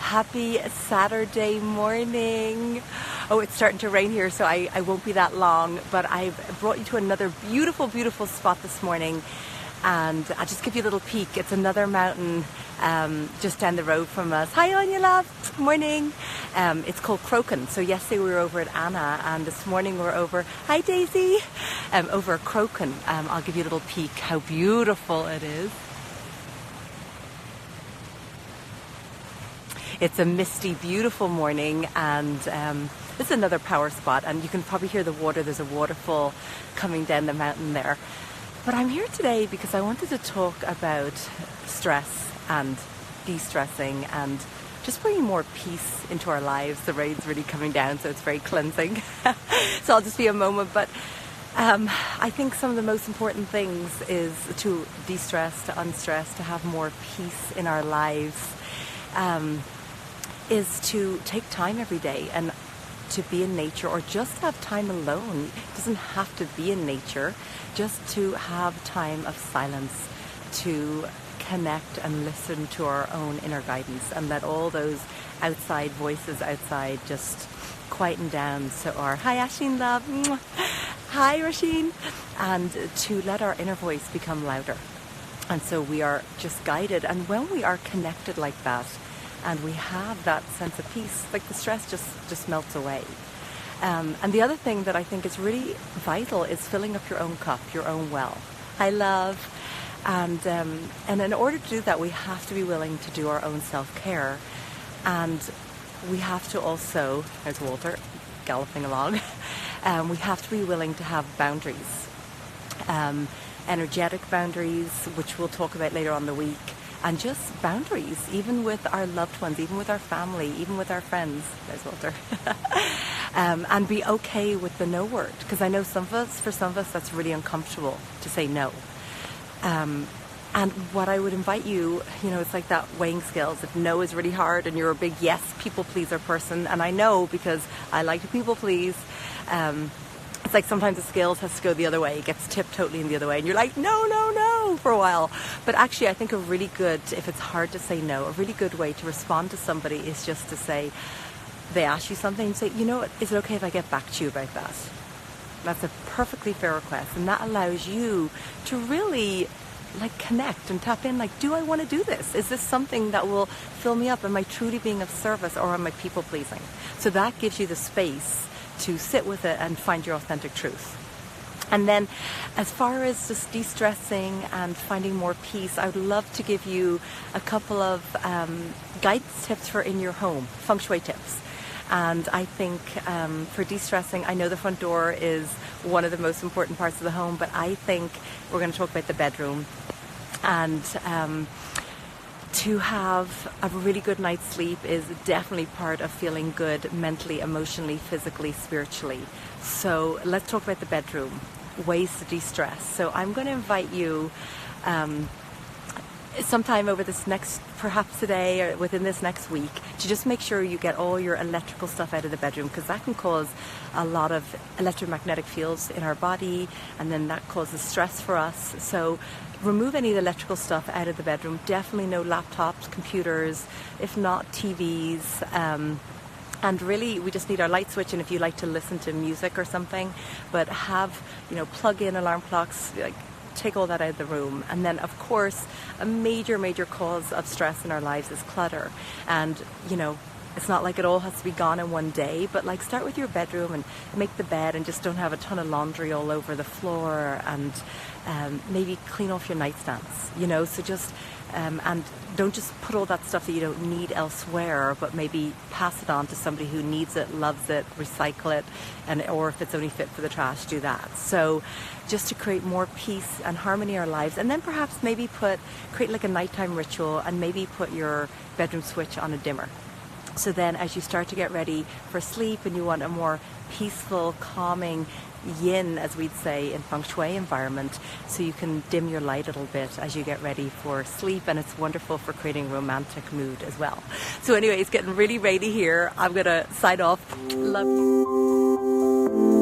Happy Saturday morning. Oh, it's starting to rain here, so I won't be that long, but I've brought you to another beautiful, beautiful spot this morning, and I'll just give you a little peek. It's another mountain just down the road from us. Hi, Anya, love. Morning. It's called Crochan. So yesterday we were over at Anna, and this morning we're over, hi Daisy, over at Crochan. I'll give you a little peek how beautiful it is. It's a misty, beautiful morning, and this is another power spot, and you can probably hear the water. There's a waterfall coming down the mountain there. But I'm here today because I wanted to talk about stress and de-stressing and just bringing more peace into our lives. The rain's really coming down, so it's very cleansing. So I'll just be a moment, but I think some of the most important things is to de-stress, to unstress, to have more peace in our lives. Is to take time every day and to be in nature, or just have time alone. It doesn't have to be in nature, just to have time of silence, to connect and listen to our own inner guidance, and let all those outside voices outside just quieten down. So hi Asheen, love. Hi Rasheen. And to let our inner voice become louder. And so we are just guided, and when we are connected like that, and we have that sense of peace, like the stress just melts away. And the other thing that I think is really vital is filling up your own cup, your own well. I love. And in order to do that, we have to be willing to do our own self-care. And we have to also, there's Walter galloping along, we have to be willing to have boundaries. Energetic boundaries, which we'll talk about later on in the week. And just boundaries, even with our loved ones, even with our family, even with our friends. There's Walter. And be okay with the no word. Because I know for some of us, that's really uncomfortable to say no. And what I would invite you, it's like that weighing scales. If no is really hard and you're a big yes people pleaser person, and I know because I like to people please, it's like sometimes the scales has to go the other way. It gets tipped totally in the other way. And you're like, no, for a while. But actually, I think if it's hard to say no, a really good way to respond to somebody is just to say, they ask you something and say, what, is it okay if I get back to you about that? That's a perfectly fair request. And that allows you to really connect and tap in, do I want to do this? Is this something that will fill me up? Am I truly being of service, or am I people pleasing? So that gives you the space to sit with it and find your authentic truth. And then as far as just de-stressing and finding more peace, I would love to give you a couple of guidance tips for in your home, feng shui tips. And I think for de-stressing, I know the front door is one of the most important parts of the home, but I think we're going to talk about the bedroom. And to have a really good night's sleep is definitely part of feeling good mentally, emotionally, physically, spiritually. So let's talk about the bedroom, ways to de-stress. So I'm going to invite you sometime over this perhaps today or within this next week, to just make sure you get all your electrical stuff out of the bedroom, because that can cause a lot of electromagnetic fields in our body, and then that causes stress for us. So remove any of the electrical stuff out of the bedroom. Definitely no laptops, computers, if not TVs. And really, we just need our light switch, and if you like to listen to music or something, but have, plug in alarm clocks, take all that out of the room. And then, of course, a major cause of stress in our lives is clutter. And, it's not like it all has to be gone in one day, but start with your bedroom and make the bed, and just don't have a ton of laundry all over the floor, and maybe clean off your nightstands, so just and don't just put all that stuff that you don't need elsewhere, but maybe pass it on to somebody who needs it, loves it, recycle it, or if it's only fit for the trash, do that. So just to create more peace and harmony in our lives. And then perhaps maybe create a nighttime ritual, and maybe put your bedroom switch on a dimmer. So then as you start to get ready for sleep and you want a more peaceful, calming yin, as we'd say in feng shui environment, so you can dim your light a little bit as you get ready for sleep, and it's wonderful for creating romantic mood as well. So anyway, it's getting really rainy here. I'm gonna sign off. Love you.